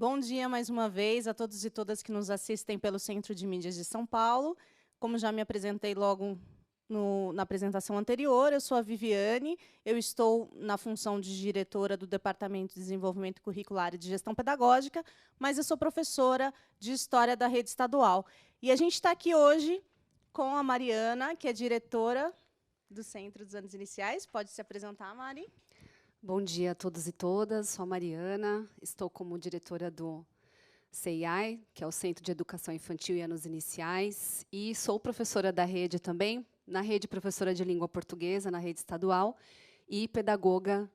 Bom dia mais uma vez a todos e todas que nos assistem pelo Centro de Mídias de São Paulo. Como já me apresentei logo na apresentação anterior, eu sou a Viviane, eu estou na função de diretora do Departamento de Desenvolvimento Curricular e de Gestão Pedagógica, mas eu sou professora de História da Rede Estadual. E a gente está aqui hoje com a Mariana, que é diretora do Centro dos Anos Iniciais. Pode se apresentar, Mari? Bom dia a todos e todas, sou a Mariana, estou como diretora do CEI, que é o Centro de Educação Infantil e Anos Iniciais, e sou professora da rede também, na rede professora de língua portuguesa, na rede estadual, e pedagoga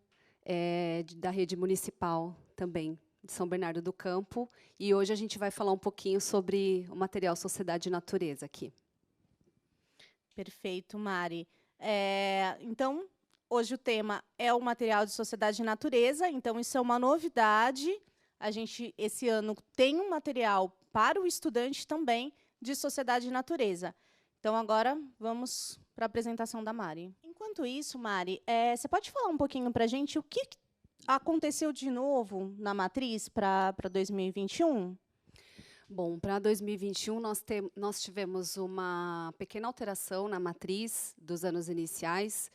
da rede municipal também, de São Bernardo do Campo, e hoje a gente vai falar um pouquinho sobre o material Sociedade e Natureza aqui. Perfeito, Mari. Então, hoje o tema é o material de sociedade e natureza, então isso é uma novidade. A gente, esse ano, tem um material para o estudante também de sociedade e natureza. Então, agora, vamos para a apresentação da Mari. Enquanto isso, Mari, você pode falar um pouquinho para a gente o que aconteceu de novo na matriz para 2021? Bom, para 2021, nós tivemos uma pequena alteração na matriz dos anos iniciais,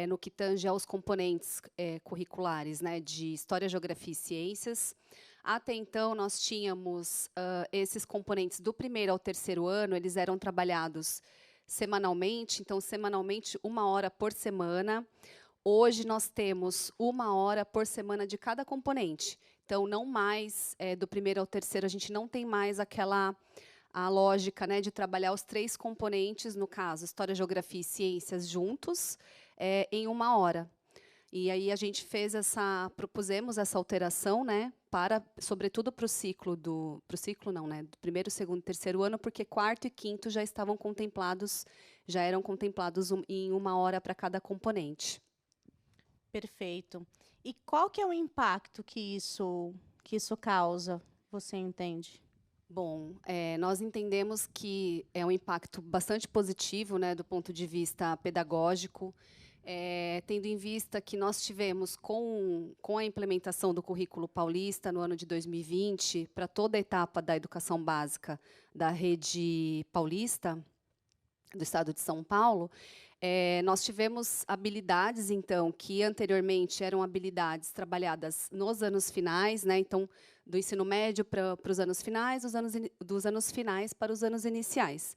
no que tange aos componentes curriculares, né, de História, Geografia e Ciências. Até então, nós tínhamos esses componentes do primeiro ao terceiro ano, eles eram trabalhados semanalmente, então, semanalmente, 1 hora por semana. Hoje, nós temos 1 hora por semana de cada componente. Então, não mais, do primeiro ao terceiro, a gente não tem mais a lógica, né, de trabalhar os 3 componentes, no caso, História, Geografia e Ciências, juntos, em 1 hora. E aí a gente propusemos essa alteração, né, sobretudo para o ciclo do primeiro, segundo e terceiro ano, porque quarto e quinto já eram contemplados em 1 hora para cada componente. Perfeito. E qual que é o impacto que isso causa, você entende? Bom, nós entendemos que é um impacto bastante positivo, né, do ponto de vista pedagógico, tendo em vista que nós tivemos, com a implementação do currículo paulista no ano de 2020, para toda a etapa da educação básica da rede paulista, do Estado de São Paulo, nós tivemos habilidades, então, que anteriormente eram habilidades trabalhadas nos anos finais, né, então, do ensino médio para os anos finais, dos anos finais para os anos iniciais.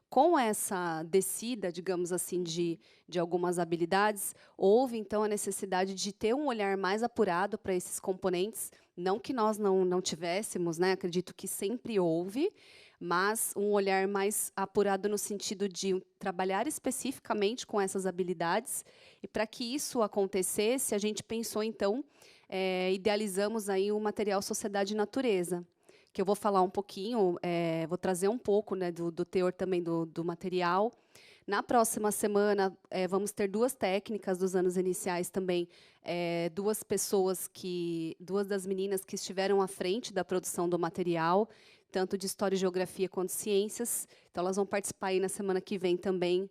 Com essa descida, digamos assim, de algumas habilidades, houve, então, a necessidade de ter um olhar mais apurado para esses componentes, não que nós não tivéssemos, né, acredito que sempre houve, mas um olhar mais apurado no sentido de trabalhar especificamente com essas habilidades. E para que isso acontecesse, a gente pensou, então, idealizamos aí o material Sociedade e Natureza, que eu vou falar um pouquinho, vou trazer um pouco, né, do teor também do material. Na próxima semana, vamos ter 2 técnicas dos anos iniciais também, 2 das meninas que estiveram à frente da produção do material, tanto de História e Geografia quanto Ciências. Então, elas vão participar aí na semana que vem também,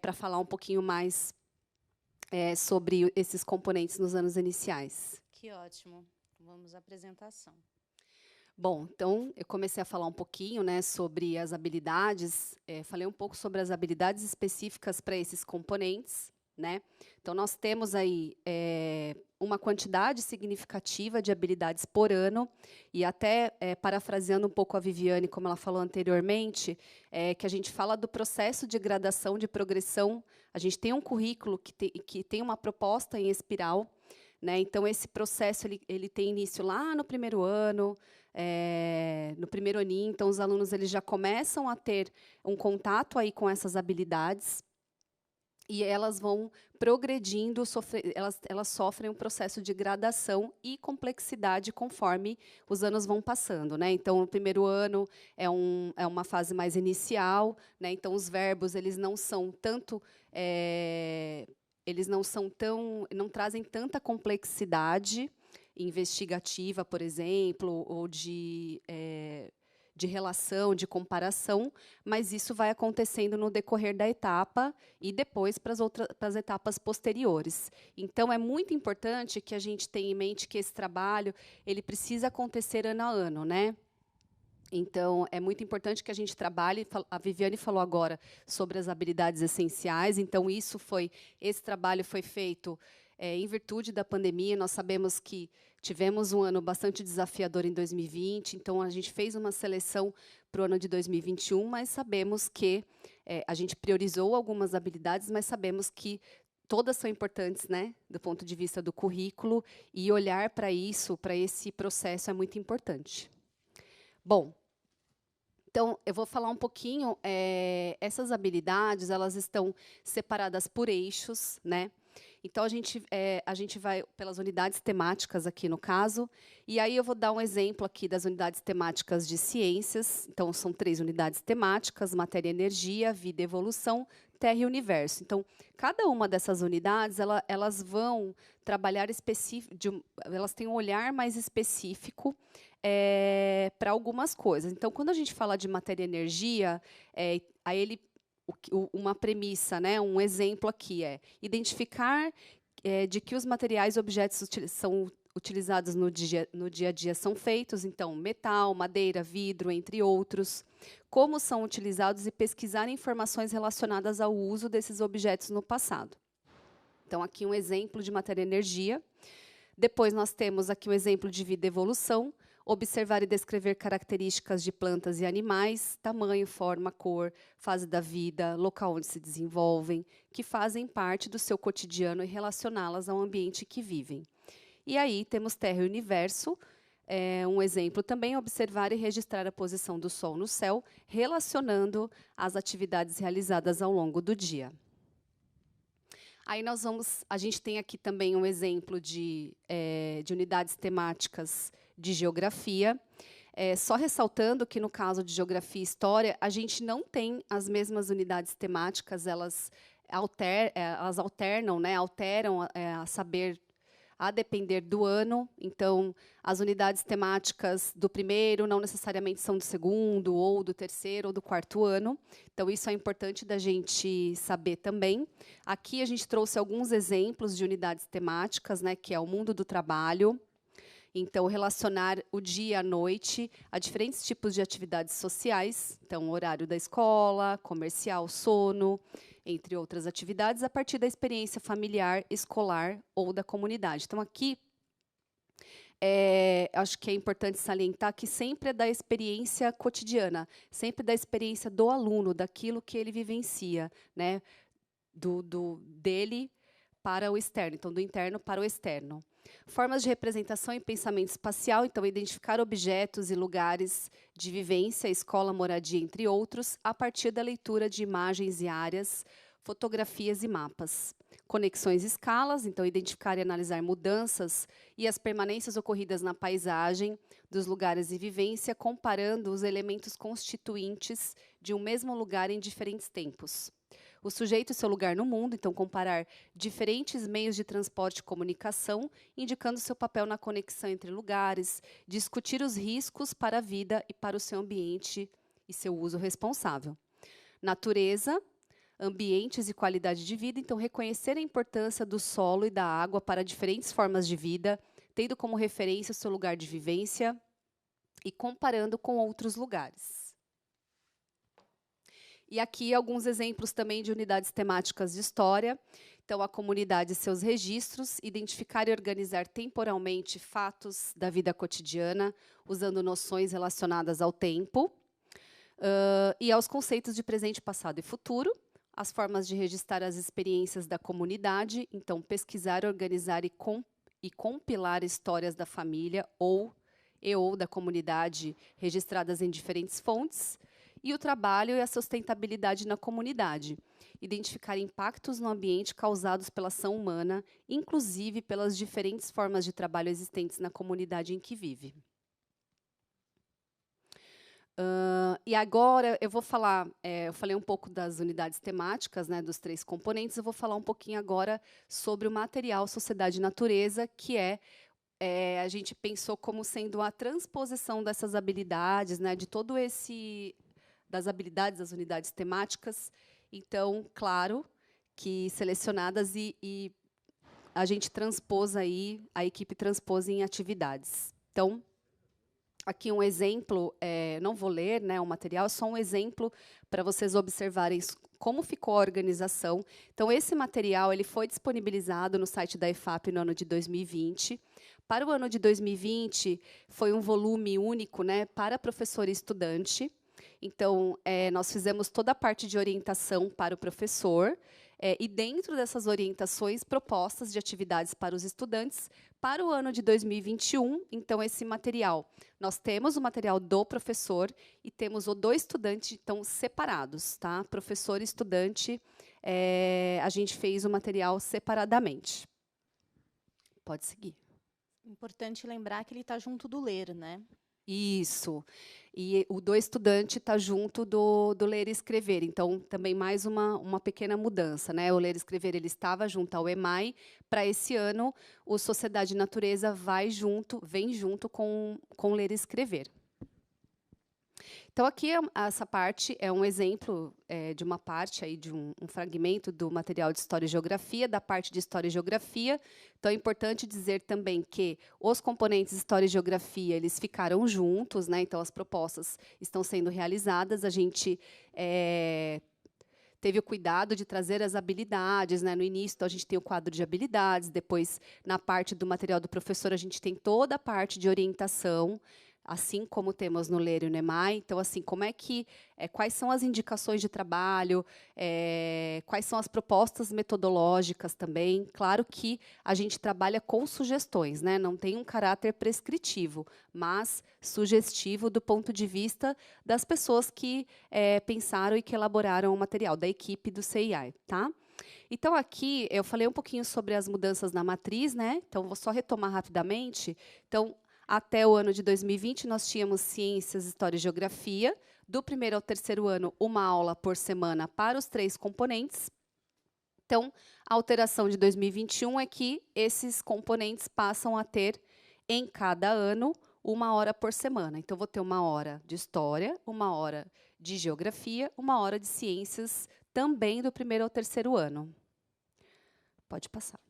para falar um pouquinho mais sobre esses componentes nos anos iniciais. Que ótimo. Vamos à apresentação. Bom, então, eu comecei a falar um pouquinho, né, sobre as habilidades, falei um pouco sobre as habilidades específicas para esses componentes, né? Então, nós temos aí uma quantidade significativa de habilidades por ano, e até, parafraseando um pouco a Viviane, como ela falou anteriormente, que a gente fala do processo de gradação, de progressão. A gente tem um currículo que tem uma proposta em espiral, né? Então, esse processo ele tem início lá no primeiro ano, no primeiro aninho. Então, os alunos eles já começam a ter um contato aí com essas habilidades, e elas vão progredindo, elas sofrem um processo de gradação e complexidade conforme os anos vão passando, né? Então, o primeiro ano é uma fase mais inicial, né? Então, os verbos eles não são tanto não trazem tanta complexidade investigativa, por exemplo, ou de de relação, de comparação, mas isso vai acontecendo no decorrer da etapa e depois para as etapas posteriores. Então, é muito importante que a gente tenha em mente que esse trabalho ele precisa acontecer ano a ano, né? Então, é muito importante que a gente trabalhe. A Viviane falou agora sobre as habilidades essenciais. Então, esse trabalho foi feito em virtude da pandemia. Nós sabemos que tivemos um ano bastante desafiador em 2020. Então, a gente fez uma seleção para o ano de 2021, mas sabemos que a gente priorizou algumas habilidades, mas sabemos que todas são importantes, né, do ponto de vista do currículo, e olhar para isso, para esse processo, é muito importante. Bom, então, eu vou falar um pouquinho, essas habilidades, elas estão separadas por eixos, né? Então, a gente vai pelas unidades temáticas aqui, no caso, e aí eu vou dar um exemplo aqui das unidades temáticas de ciências. Então, são 3 unidades temáticas: matéria e energia, vida e evolução, terra e universo. Então, cada uma dessas unidades, elas vão trabalhar elas têm um olhar mais específico para algumas coisas. Então, quando a gente fala de matéria e energia, uma premissa, né, um exemplo aqui é identificar de que os materiais e objetos são utilizados no dia a dia são feitos, então, metal, madeira, vidro, entre outros, como são utilizados e pesquisar informações relacionadas ao uso desses objetos no passado. Então, aqui um exemplo de matéria e energia. Depois, nós temos aqui um exemplo de vida e evolução: observar e descrever características de plantas e animais, tamanho, forma, cor, fase da vida, local onde se desenvolvem, que fazem parte do seu cotidiano e relacioná-las ao ambiente que vivem. E aí temos terra e universo. Um exemplo também: observar e registrar a posição do Sol no céu, relacionando as atividades realizadas ao longo do dia. Aí a gente tem aqui também um exemplo de unidades temáticas de geografia. Só ressaltando que, no caso de geografia e história, a gente não tem as mesmas unidades temáticas, elas alternam, né, alteram a saber, a depender do ano. Então, as unidades temáticas do primeiro não necessariamente são do segundo, ou do terceiro, ou do quarto ano. Então, isso é importante da gente saber também. Aqui a gente trouxe alguns exemplos de unidades temáticas, né, que é o mundo do trabalho. Então, relacionar o dia à noite a diferentes tipos de atividades sociais. Então, horário da escola, comercial, sono, entre outras atividades, a partir da experiência familiar, escolar ou da comunidade. Então, aqui, acho que é importante salientar que sempre é da experiência cotidiana, sempre da experiência do aluno, daquilo que ele vivencia, né, dele para o externo, então, do interno para o externo. Formas de representação e pensamento espacial: então, identificar objetos e lugares de vivência, escola, moradia, entre outros, a partir da leitura de imagens e áreas, fotografias e mapas. Conexões e escalas: então, identificar e analisar mudanças e as permanências ocorridas na paisagem dos lugares de vivência, comparando os elementos constituintes de um mesmo lugar em diferentes tempos. O sujeito e seu lugar no mundo: então, comparar diferentes meios de transporte e comunicação, indicando seu papel na conexão entre lugares, discutir os riscos para a vida e para o seu ambiente e seu uso responsável. Natureza, ambientes e qualidade de vida: então, reconhecer a importância do solo e da água para diferentes formas de vida, tendo como referência o seu lugar de vivência e comparando com outros lugares. E aqui alguns exemplos também de unidades temáticas de história. Então, a comunidade e seus registros: identificar e organizar temporalmente fatos da vida cotidiana, usando noções relacionadas ao tempo, e aos conceitos de presente, passado e futuro. As formas de registrar as experiências da comunidade: então, pesquisar, organizar e compilar histórias da família ou da comunidade registradas em diferentes fontes. E o trabalho e a sustentabilidade na comunidade: identificar impactos no ambiente causados pela ação humana, inclusive pelas diferentes formas de trabalho existentes na comunidade em que vive. E agora eu vou falar, eu falei um pouco das unidades temáticas, né, dos 3 componentes. Eu vou falar um pouquinho agora sobre o material Sociedade e Natureza, que é a gente pensou como sendo a transposição dessas habilidades, né, de todo das habilidades das unidades temáticas. Então, claro, que selecionadas e a gente transpôs aí, a equipe transpôs em atividades. Então, aqui um exemplo, não vou ler, né, o material, é só um exemplo para vocês observarem como ficou a organização. Então, esse material ele foi disponibilizado no site da EFAP no ano de 2020. Para o ano de 2020, foi um volume único, né, para professor e estudante. Então, nós fizemos toda a parte de orientação para o professor, e dentro dessas orientações, propostas de atividades para os estudantes. Para o ano de 2021, então, esse material, nós temos o material do professor e temos o do estudante, então, separados, tá? Professor e estudante, a gente fez o material separadamente. Pode seguir. Importante lembrar que ele está junto do ler, né? Isso. E o do estudante está junto do ler e escrever. Então, também mais uma pequena mudança, né? O ler e escrever ele estava junto ao EMAI. Para esse ano, o Sociedade e Natureza vem junto com ler e escrever. Então, aqui, essa parte é um exemplo de uma parte, aí, de um fragmento do material de História e Geografia, da parte de História e Geografia. Então, é importante dizer também que os componentes História e Geografia eles ficaram juntos, né? Então, as propostas estão sendo realizadas. A gente teve o cuidado de trazer as habilidades, né? No início, então, a gente tem o quadro de habilidades, depois, na parte do material do professor, a gente tem toda a parte de orientação, assim como temos no Ler e no EMAI. Então, assim, como é que, quais são as indicações de trabalho, quais são as propostas metodológicas também. Claro que a gente trabalha com sugestões, né? Não tem um caráter prescritivo, mas sugestivo do ponto de vista das pessoas que pensaram e que elaboraram o material, da equipe do CII, tá? Então, aqui, eu falei um pouquinho sobre as mudanças na matriz, né? Então, vou só retomar rapidamente. Então, até o ano de 2020, nós tínhamos Ciências, História e Geografia. Do primeiro ao terceiro ano, uma aula por semana para os 3 componentes. Então, a alteração de 2021 é que esses componentes passam a ter, em cada ano, 1 hora por semana. Então, vou ter 1 hora de História, 1 hora de Geografia, 1 hora de Ciências, também do primeiro ao terceiro ano. Pode passar.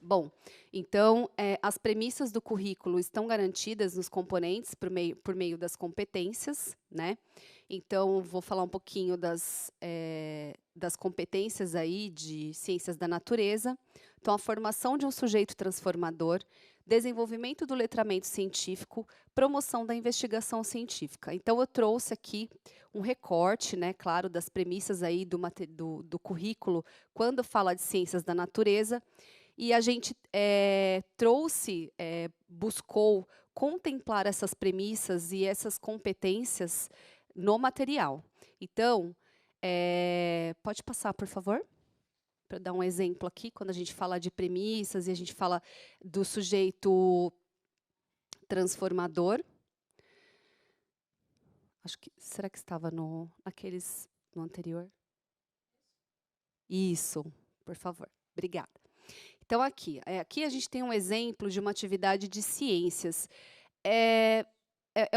Bom, então, as premissas do currículo estão garantidas nos componentes por meio das competências, né? Então, vou falar um pouquinho das competências aí de ciências da natureza. Então, a formação de um sujeito transformador, desenvolvimento do letramento científico, promoção da investigação científica. Então, eu trouxe aqui um recorte, né, claro, das premissas aí do currículo quando fala de ciências da natureza. E a gente buscou contemplar essas premissas e essas competências no material. Então, pode passar, por favor? Para dar um exemplo aqui, quando a gente fala de premissas e a gente fala do sujeito transformador. Acho que, será que estava no anterior? Isso, por favor. Obrigada. Então, aqui a gente tem um exemplo de uma atividade de ciências. É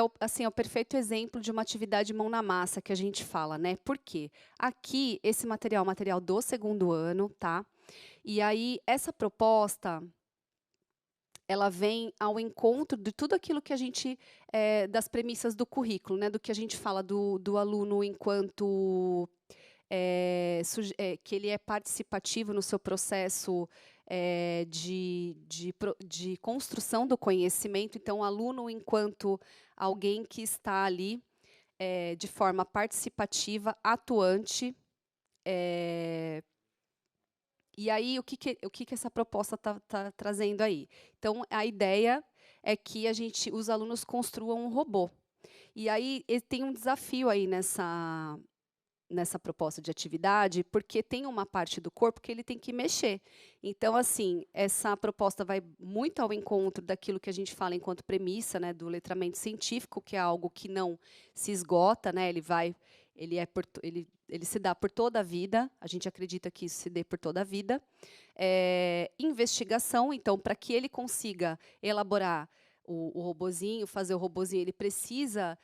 o perfeito exemplo de uma atividade mão na massa que a gente fala, né? Por quê? Aqui, esse material, material do segundo ano, tá? E aí, essa proposta, ela vem ao encontro de tudo aquilo que a gente, das premissas do currículo, né? Do que a gente fala do aluno enquanto que ele é participativo no seu processo de construção do conhecimento. Então, o aluno, enquanto alguém que está ali de forma participativa, atuante. E aí, o que essa proposta está trazendo aí? Então, a ideia é que os alunos construam um robô. E aí, tem um desafio aí nessa proposta de atividade, porque tem uma parte do corpo que ele tem que mexer. Então, assim, essa proposta vai muito ao encontro daquilo que a gente fala enquanto premissa, né, do letramento científico, que é algo que não se esgota, né, ele se dá por toda a vida, a gente acredita que isso se dê por toda a vida. Investigação, então, para que ele consiga elaborar o robozinho, fazer o robozinho, ele precisa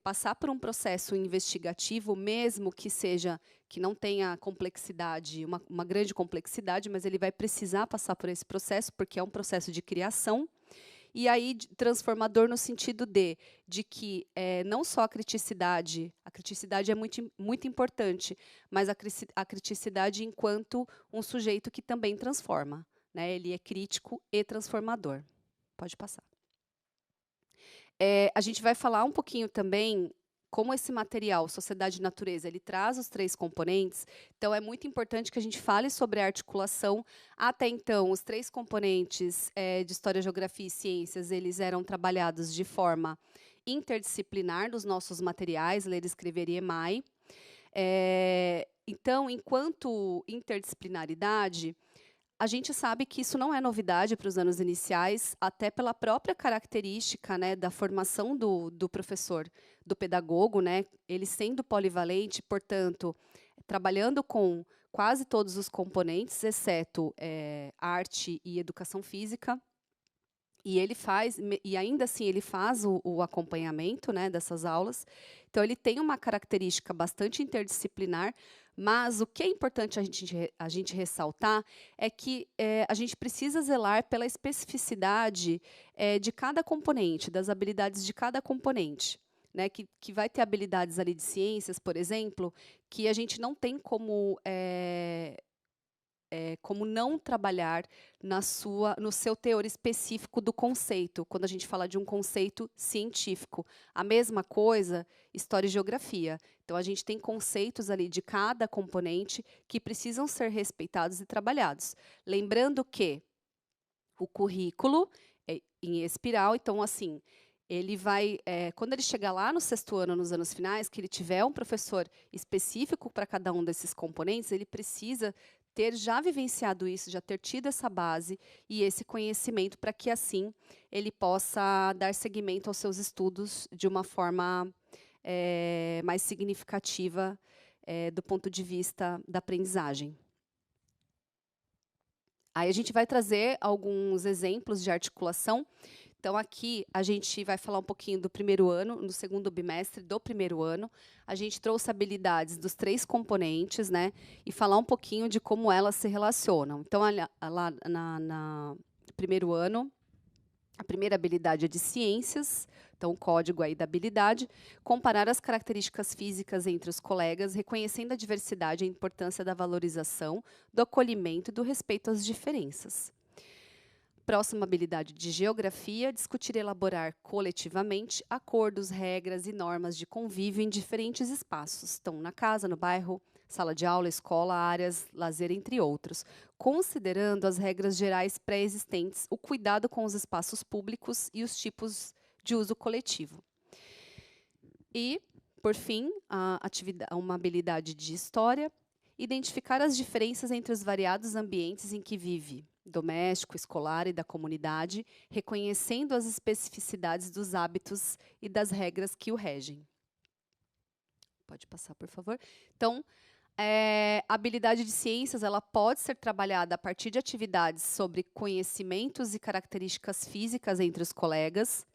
passar por um processo investigativo, mesmo que não tenha complexidade, uma grande complexidade, mas ele vai precisar passar por esse processo, porque é um processo de criação. E aí, transformador no sentido de que não só a criticidade é muito, muito importante, mas a criticidade enquanto um sujeito que também transforma, né? Ele é crítico e transformador. Pode passar. A gente vai falar um pouquinho também como esse material, Sociedade e Natureza, ele traz os 3 componentes. Então, é muito importante que a gente fale sobre a articulação. Até então, os 3 componentes de História, Geografia e Ciências, eles eram trabalhados de forma interdisciplinar nos nossos materiais, Ler, Escrever e EMAI. Então, enquanto interdisciplinaridade, a gente sabe que isso não é novidade para os anos iniciais, até pela própria característica, né, da formação do professor, do pedagogo, né, ele sendo polivalente, portanto, trabalhando com quase todos os componentes, exceto arte e educação física, e ainda assim ele faz o acompanhamento, né, dessas aulas. Então, ele tem uma característica bastante interdisciplinar, mas o que é importante a gente ressaltar é que a gente precisa zelar pela especificidade de cada componente, das habilidades de cada componente. Né, que vai ter habilidades ali de ciências, por exemplo, que a gente não tem como não trabalhar no seu teor específico do conceito, quando a gente fala de um conceito científico. A mesma coisa, História e Geografia. Então, a gente tem conceitos ali de cada componente que precisam ser respeitados e trabalhados. Lembrando que o currículo é em espiral, então, assim, ele vai, quando ele chegar lá no 6º ano, nos anos finais, que ele tiver um professor específico para cada um desses componentes, ele precisa ter já vivenciado isso, já ter tido essa base e esse conhecimento para que, assim, ele possa dar seguimento aos seus estudos de uma forma mais significativa do ponto de vista da aprendizagem. Aí a gente vai trazer alguns exemplos de articulação. Então, aqui, a gente vai falar um pouquinho do 1º ano, no 2º bimestre do 1º ano. A gente trouxe habilidades dos 3 componentes, né, e falar um pouquinho de como elas se relacionam. Então, lá no 1º ano, a primeira habilidade é de ciências, então o código aí da habilidade, comparar as características físicas entre os colegas, reconhecendo a diversidade e a importância da valorização, do acolhimento e do respeito às diferenças. Próxima habilidade de geografia, discutir e elaborar coletivamente acordos, regras e normas de convívio em diferentes espaços, então na casa, no bairro, sala de aula, escola, áreas, lazer, entre outros, considerando as regras gerais pré-existentes, o cuidado com os espaços públicos e os tipos de uso coletivo. E, por fim, uma habilidade de história, identificar as diferenças entre os variados ambientes em que vive, doméstico, escolar e da comunidade, reconhecendo as especificidades dos hábitos e das regras que o regem. Pode passar, por favor. Então, a habilidade de ciências ela pode ser trabalhada a partir de atividades sobre conhecimentos e características físicas entre os colegas.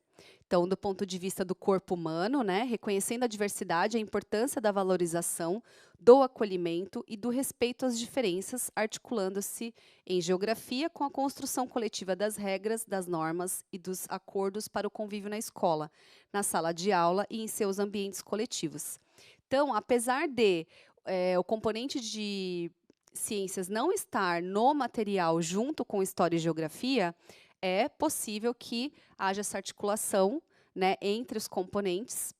Então, do ponto de vista do corpo humano, né, reconhecendo a diversidade, a importância da valorização, do acolhimento e do respeito às diferenças, articulando-se em geografia com a construção coletiva das regras, das normas e dos acordos para o convívio na escola, na sala de aula e em seus ambientes coletivos. Então, apesar de o componente de ciências não estar no material junto com história e geografia, é possível que haja essa articulação, né, entre os componentes,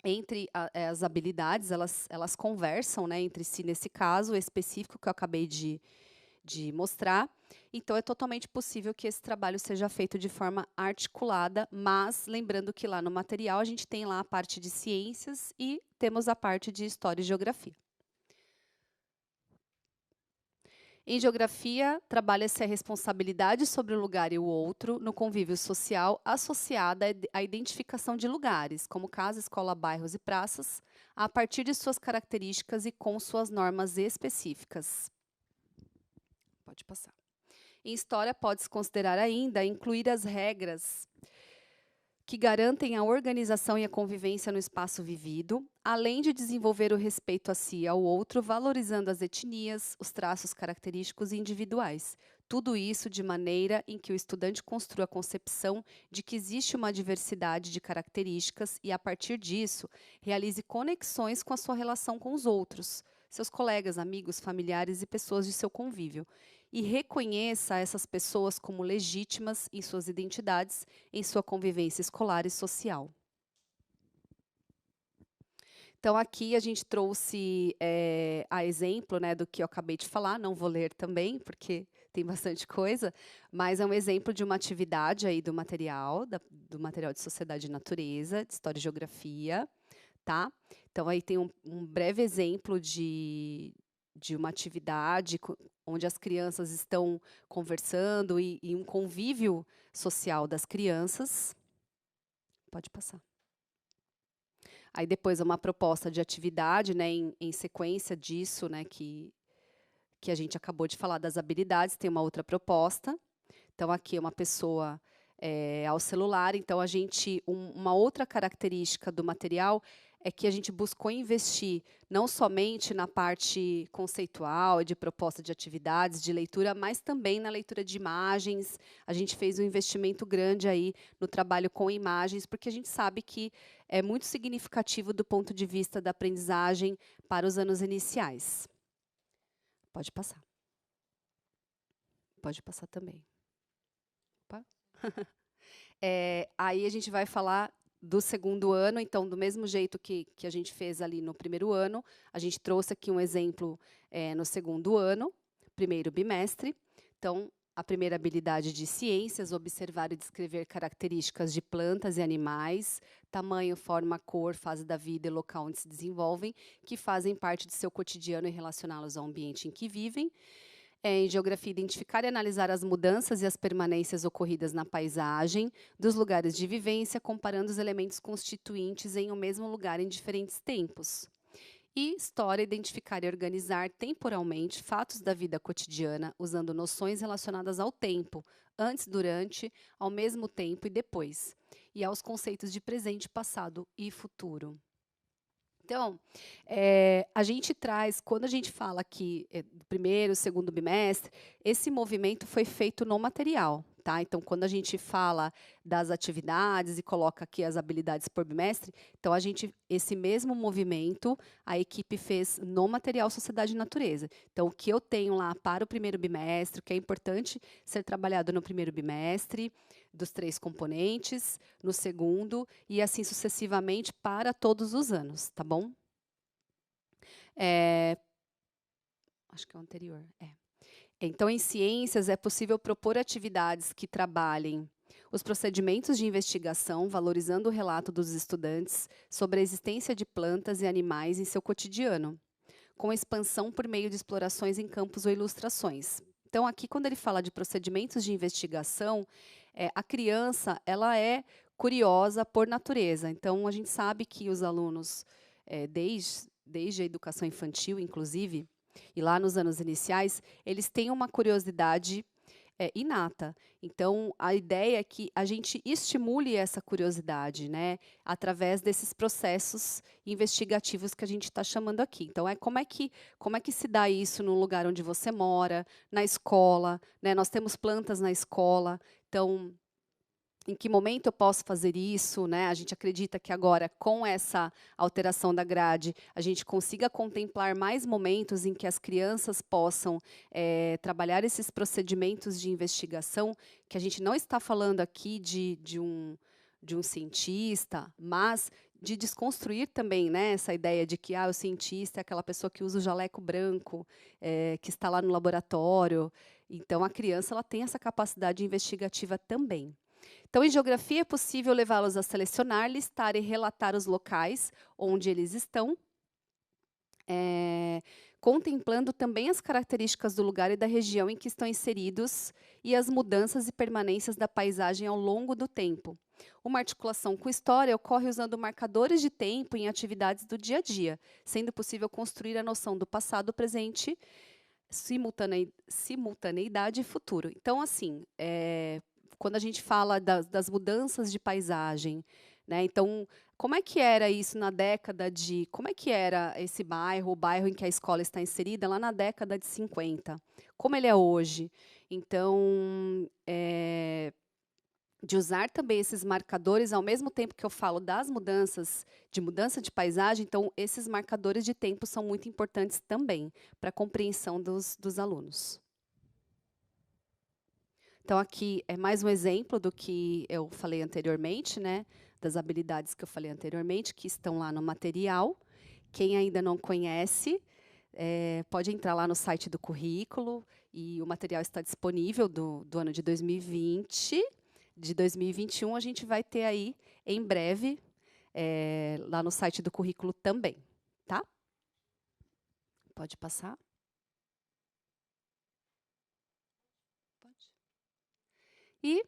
entre as habilidades, elas conversam, né, entre si, nesse caso específico que eu acabei de mostrar. Então, é totalmente possível que esse trabalho seja feito de forma articulada, mas lembrando que lá no material a gente tem lá a parte de ciências e temos a parte de história e geografia. Em geografia, trabalha-se a responsabilidade sobre o lugar e o outro no convívio social associada à identificação de lugares, como casa, escola, bairros e praças, a partir de suas características e com suas normas específicas. Pode passar. Em história, pode-se considerar ainda incluir as regras que garantem a organização e a convivência no espaço vivido, além de desenvolver o respeito a si e ao outro, valorizando as etnias, os traços característicos e individuais. Tudo isso de maneira em que o estudante construa a concepção de que existe uma diversidade de características e, a partir disso, realize conexões com a sua relação com os outros, seus colegas, amigos, familiares e pessoas de seu convívio, e reconheça essas pessoas como legítimas em suas identidades, em sua convivência escolar e social. Então, aqui a gente trouxe a exemplo, né, do que eu acabei de falar, não vou ler também, porque tem bastante coisa, mas é um exemplo de uma atividade aí do material de Sociedade e Natureza, de História e Geografia, tá? Então, aí tem um breve exemplo de uma atividade onde as crianças estão conversando e um convívio social das crianças. Pode passar. Aí depois uma proposta de atividade, né, em sequência disso, né, que a gente acabou de falar das habilidades, tem uma outra proposta. Então, aqui é uma pessoa ao celular. Então, uma outra característica do material é que a gente buscou investir não somente na parte conceitual, de proposta de atividades, de leitura, mas também na leitura de imagens. A gente fez um investimento grande aí no trabalho com imagens, porque a gente sabe que é muito significativo do ponto de vista da aprendizagem para os anos iniciais. Pode passar. Pode passar também. Opa. Aí a gente vai falar do segundo ano, então, do mesmo jeito que a gente fez ali no primeiro ano, a gente trouxe aqui um exemplo no segundo ano, primeiro bimestre. Então, a primeira habilidade de ciências, observar e descrever características de plantas e animais, tamanho, forma, cor, fase da vida e local onde se desenvolvem, que fazem parte de seu cotidiano e relacioná-los ao ambiente em que vivem. Em geografia, identificar e analisar as mudanças e as permanências ocorridas na paisagem, dos lugares de vivência, comparando os elementos constituintes em um mesmo lugar em diferentes tempos. E história, identificar e organizar temporalmente fatos da vida cotidiana, usando noções relacionadas ao tempo, antes, durante, ao mesmo tempo e depois, e aos conceitos de presente, passado e futuro. Então, a gente traz, quando a gente fala aqui do primeiro, segundo bimestre, esse movimento foi feito no material, tá? Então, quando a gente fala das atividades e coloca aqui as habilidades por bimestre, então esse mesmo movimento, a equipe fez no material Sociedade e Natureza. Então, o que eu tenho lá para o primeiro bimestre, o que é importante ser trabalhado no primeiro bimestre, dos 3 componentes, no segundo, e assim sucessivamente para todos os anos, tá bom? Acho que é o anterior. Então, em ciências, é possível propor atividades que trabalhem os procedimentos de investigação, valorizando o relato dos estudantes sobre a existência de plantas e animais em seu cotidiano, com expansão por meio de explorações em campos ou ilustrações. Então, aqui, quando ele fala de procedimentos de investigação, a criança ela é curiosa por natureza. Então, a gente sabe que os alunos, desde a educação infantil, inclusive, e lá nos anos iniciais, eles têm uma curiosidade inata. Então, a ideia é que a gente estimule essa curiosidade, né, através desses processos investigativos que a gente está chamando aqui. Então, como é que se dá isso no lugar onde você mora, na escola, né? Nós temos plantas na escola, então, em que momento eu posso fazer isso, né? A gente acredita que agora, com essa alteração da grade, a gente consiga contemplar mais momentos em que as crianças possam trabalhar esses procedimentos de investigação, que a gente não está falando aqui de um cientista, mas de desconstruir também, né, essa ideia de que o cientista é aquela pessoa que usa o jaleco branco, que está lá no laboratório. Então, a criança ela tem essa capacidade investigativa também. Então, em geografia, é possível levá-los a selecionar, listar e relatar os locais onde eles estão, contemplando também as características do lugar e da região em que estão inseridos e as mudanças e permanências da paisagem ao longo do tempo. Uma articulação com história ocorre usando marcadores de tempo em atividades do dia a dia, sendo possível construir a noção do passado, presente, simultaneidade e futuro. Então, assim, quando a gente fala das mudanças de paisagem, né, então, como é que era isso na década de... Como é que era esse bairro, o bairro em que a escola está inserida, lá na década de 50? Como ele é hoje? Então, de usar também esses marcadores, ao mesmo tempo que eu falo das mudanças, de mudança de paisagem, então, esses marcadores de tempo são muito importantes também para a compreensão dos alunos. Então, aqui é mais um exemplo do que eu falei anteriormente, né, das habilidades que eu falei anteriormente, que estão lá no material. Quem ainda não conhece, pode entrar lá no site do currículo, e o material está disponível do ano de 2020. De 2021, a gente vai ter aí, em breve, lá no site do currículo também. Tá? Pode passar. E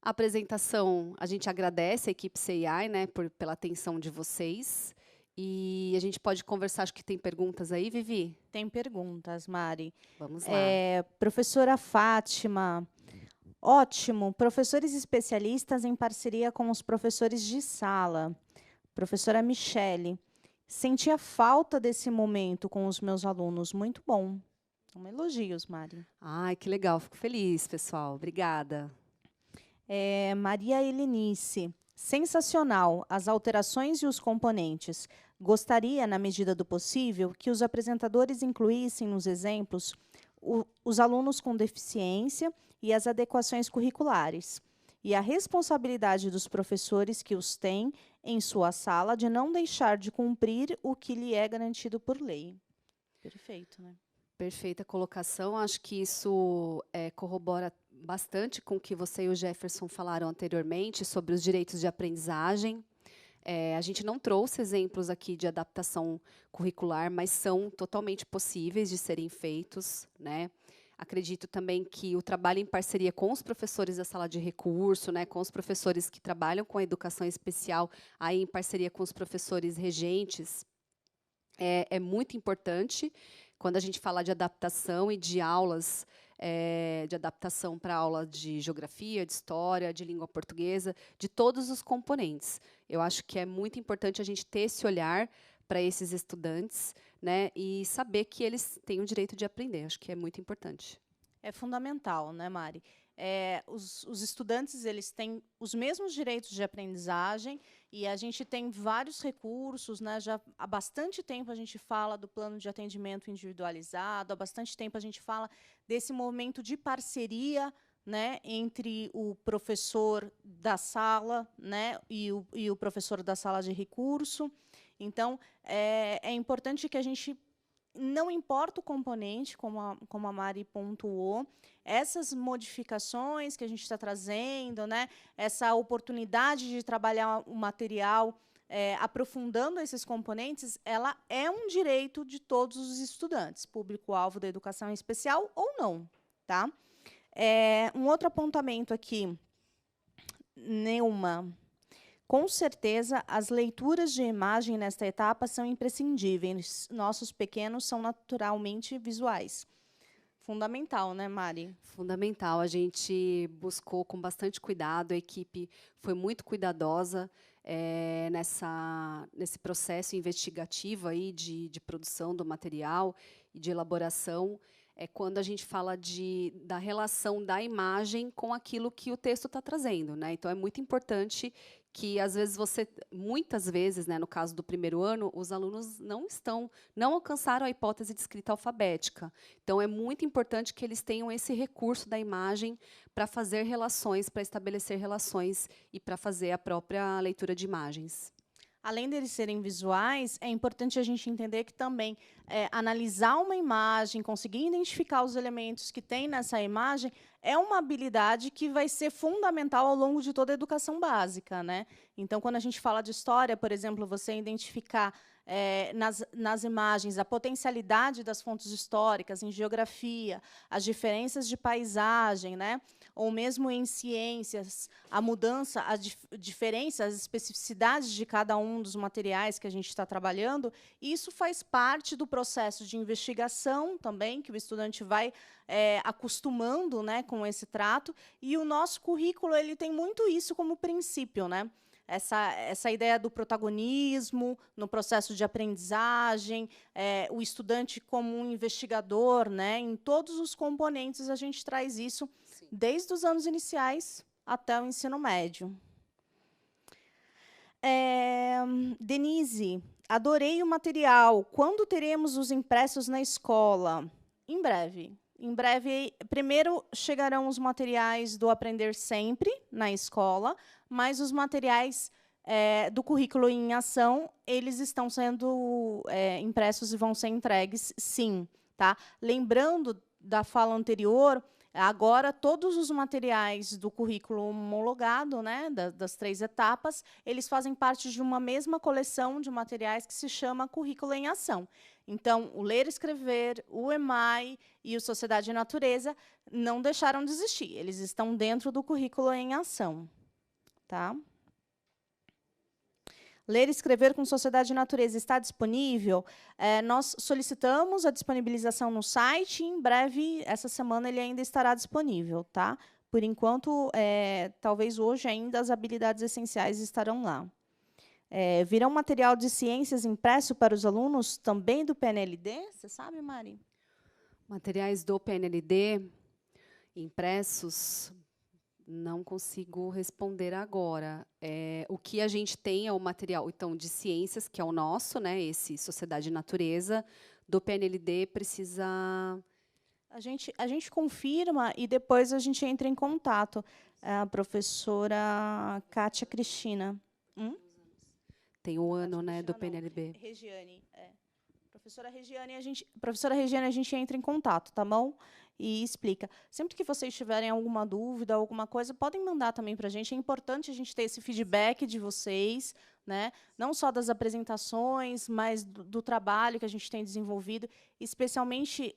a apresentação, a gente agradece a equipe CII, né, pela atenção de vocês. E a gente pode conversar, acho que tem perguntas aí, Vivi? Tem perguntas, Mari. Vamos lá. Professora Fátima, ótimo, professores especialistas em parceria com os professores de sala. Professora Michele, senti a falta desse momento com os meus alunos, muito bom. Então, elogios, Mari. Ai, que legal, fico feliz, pessoal. Obrigada. Maria Helenice, sensacional, as alterações e os componentes. Gostaria, na medida do possível, que os apresentadores incluíssem nos exemplos os alunos com deficiência e as adequações curriculares, e a responsabilidade dos professores que os têm em sua sala de não deixar de cumprir o que lhe é garantido por lei. Perfeito, né? Perfeita colocação. Acho que isso corrobora bastante com o que você e o Jefferson falaram anteriormente sobre os direitos de aprendizagem. A gente não trouxe exemplos aqui de adaptação curricular, mas são totalmente possíveis de serem feitos, né? Acredito também que o trabalho em parceria com os professores da sala de recurso, né, com os professores que trabalham com a educação especial, aí em parceria com os professores regentes, é muito importante. Quando a gente fala de adaptação e de aulas, de adaptação para aula de geografia, de história, de língua portuguesa, de todos os componentes. Eu acho que é muito importante a gente ter esse olhar para esses estudantes, né, e saber que eles têm o direito de aprender. Acho que é muito importante. É fundamental, né, Mari? Os estudantes, eles têm os mesmos direitos de aprendizagem, e a gente tem vários recursos, né? Já há bastante tempo a gente fala do plano de atendimento individualizado, há bastante tempo a gente fala desse momento de parceria, né, entre o professor da sala, né, e o professor da sala de recurso. Então, é importante que a gente, não importa o componente, como a Mari pontuou, essas modificações que a gente está trazendo, né, essa oportunidade de trabalhar o material, aprofundando esses componentes, ela é um direito de todos os estudantes, público-alvo da educação especial ou não. Tá? Um outro apontamento aqui, Neuma. Com certeza, as leituras de imagem nesta etapa são imprescindíveis. Nossos pequenos são naturalmente visuais. Fundamental, né, Mari? Fundamental. A gente buscou com bastante cuidado, a equipe foi muito cuidadosa nesse processo investigativo aí de produção do material e de elaboração. Quando a gente fala da relação da imagem com aquilo que o texto está trazendo, né? Então, é muito importante que, às vezes, muitas vezes, né, no caso do primeiro ano, os alunos não alcançaram a hipótese de escrita alfabética. Então, é muito importante que eles tenham esse recurso da imagem para fazer relações, para estabelecer relações e para fazer a própria leitura de imagens. Além deles serem visuais, é importante a gente entender que também analisar uma imagem, conseguir identificar os elementos que tem nessa imagem, é uma habilidade que vai ser fundamental ao longo de toda a educação básica, né? Então, quando a gente fala de história, por exemplo, você identificar nas imagens, a potencialidade das fontes históricas em geografia, as diferenças de paisagem, né? Ou mesmo em ciências, a mudança, a diferença, as especificidades de cada um dos materiais que a gente está trabalhando, isso faz parte do processo de investigação também, que o estudante vai acostumando, né, com esse trato, e o nosso currículo ele tem muito isso como princípio, né? Essa ideia do protagonismo no processo de aprendizagem, o estudante como um investigador, né? Em todos os componentes a gente traz isso, sim, desde os anos iniciais até o ensino médio. Denise, adorei o material. Quando teremos os impressos na escola? Em breve. Em breve, primeiro chegarão os materiais do Aprender Sempre na escola, mas os materiais do currículo em ação, eles estão sendo impressos e vão ser entregues, sim. Tá? Lembrando da fala anterior, agora todos os materiais do currículo homologado, né, das 3 etapas, eles fazem parte de uma mesma coleção de materiais que se chama Currículo em Ação. Então, o Ler e Escrever, o EMAI e o Sociedade e Natureza não deixaram de existir. Eles estão dentro do Currículo em Ação. Tá? Ler e Escrever com Sociedade e Natureza está disponível? Nós solicitamos a disponibilização no site e, em breve, essa semana, ele ainda estará disponível. Tá? Por enquanto, talvez hoje ainda as habilidades essenciais estarão lá. Virá um material de ciências impresso para os alunos também do PNLD? Você sabe, Mari? Materiais do PNLD impressos, não consigo responder agora. O que a gente tem é o material então, de ciências, que é o nosso, né, esse Sociedade e Natureza. Do PNLD precisa... A gente confirma e depois a gente entra em contato. A professora Kátia Cristina. Tem o ano, né, do PNLB. Regiane. Professora Regiane, a gente entra em contato, tá bom? E explica. Sempre que vocês tiverem alguma dúvida, alguma coisa, podem mandar também para a gente. É importante a gente ter esse feedback de vocês, né? Não só das apresentações, mas do trabalho que a gente tem desenvolvido, especialmente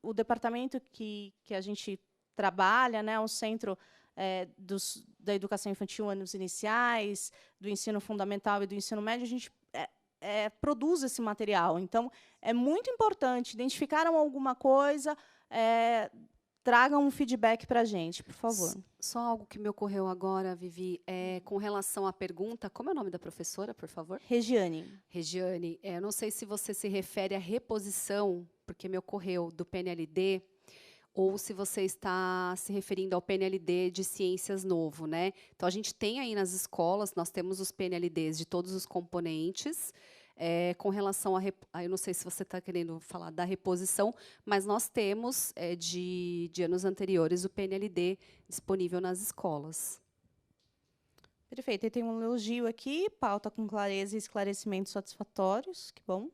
o departamento que a gente trabalha, né? O Centro da Educação Infantil, anos iniciais, do ensino fundamental e do ensino médio, a gente produz esse material. Então, é muito importante. Identificaram alguma coisa, tragam um feedback para a gente, por favor. Só algo que me ocorreu agora, Vivi, com relação à pergunta, como é o nome da professora, por favor? Regiane. Regiane, eu não sei se você se refere à reposição, porque me ocorreu do PNLD, ou se você está se referindo ao PNLD de ciências novo, né? Então, a gente tem aí nas escolas, nós temos os PNLDs de todos os componentes, com relação a eu não sei se você está querendo falar da reposição, mas nós temos, de anos anteriores, o PNLD disponível nas escolas. Perfeito. E tem um elogio aqui, pauta com clareza e esclarecimentos satisfatórios. Que bom.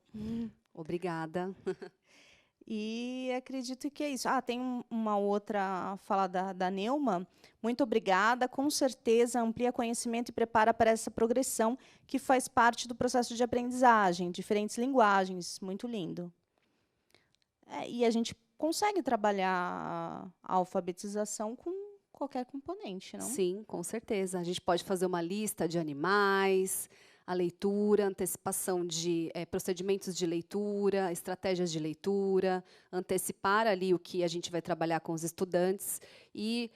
Obrigada. E acredito que é isso. Tem uma outra fala da Neuma. Muito obrigada. Com certeza, amplia conhecimento e prepara para essa progressão que faz parte do processo de aprendizagem, diferentes linguagens. Muito lindo. E a gente consegue trabalhar a alfabetização com qualquer componente, não? Sim, com certeza. A gente pode fazer uma lista de animais, a leitura, antecipação de procedimentos de leitura, estratégias de leitura, antecipar ali o que a gente vai trabalhar com os estudantes e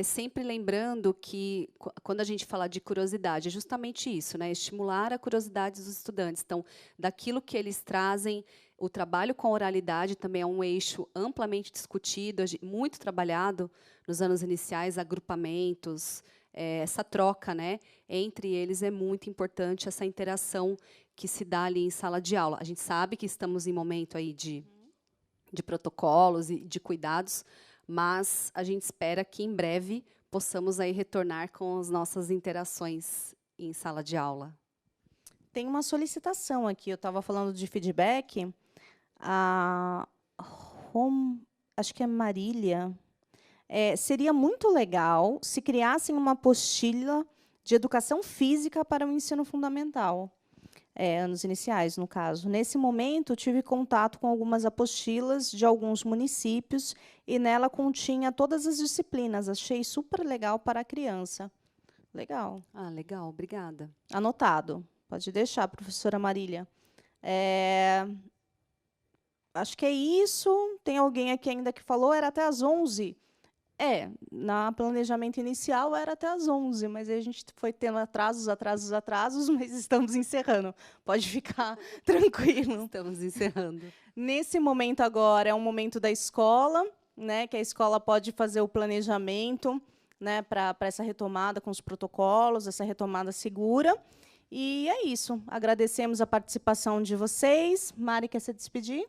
sempre lembrando que, quando a gente fala de curiosidade, é justamente isso, né? Estimular a curiosidade dos estudantes. Então, daquilo que eles trazem, o trabalho com a oralidade também é um eixo amplamente discutido, muito trabalhado nos anos iniciais, agrupamentos, essa troca, né, entre eles é muito importante, essa interação que se dá ali em sala de aula. A gente sabe que estamos em momento aí de protocolos e de cuidados, mas a gente espera que, em breve, possamos aí retornar com as nossas interações em sala de aula. Tem uma solicitação aqui, eu estava falando de feedback, acho que é Marília. Seria muito legal se criassem uma apostila de educação física para o ensino fundamental. anos iniciais, no caso. Nesse momento, tive contato com algumas apostilas de alguns municípios e nela continha todas as disciplinas. Achei super legal para a criança. Legal. Ah, legal, obrigada. Anotado. Pode deixar, professora Marília. Acho que é isso. Tem alguém aqui ainda que falou, era até às 11. Na planejamento inicial era até às 11, mas aí a gente foi tendo atrasos, mas estamos encerrando. Pode ficar tranquilo. Estamos encerrando. Nesse momento agora é um momento da escola, né, que a escola pode fazer o planejamento, né, para essa retomada com os protocolos, essa retomada segura. E é isso. Agradecemos a participação de vocês. Mari, quer se despedir?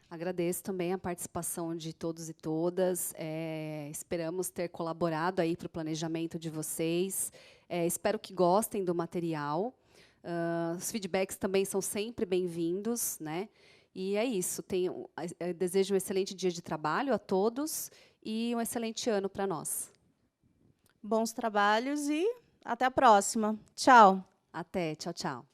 Agradeço também a participação de todos e todas. Esperamos ter colaborado aí para o planejamento de vocês. Espero que gostem do material. Os feedbacks também são sempre bem-vindos, né? E é isso. Desejo um excelente dia de trabalho a todos e um excelente ano para nós. Bons trabalhos e até a próxima. Tchau. Até. Tchau, tchau.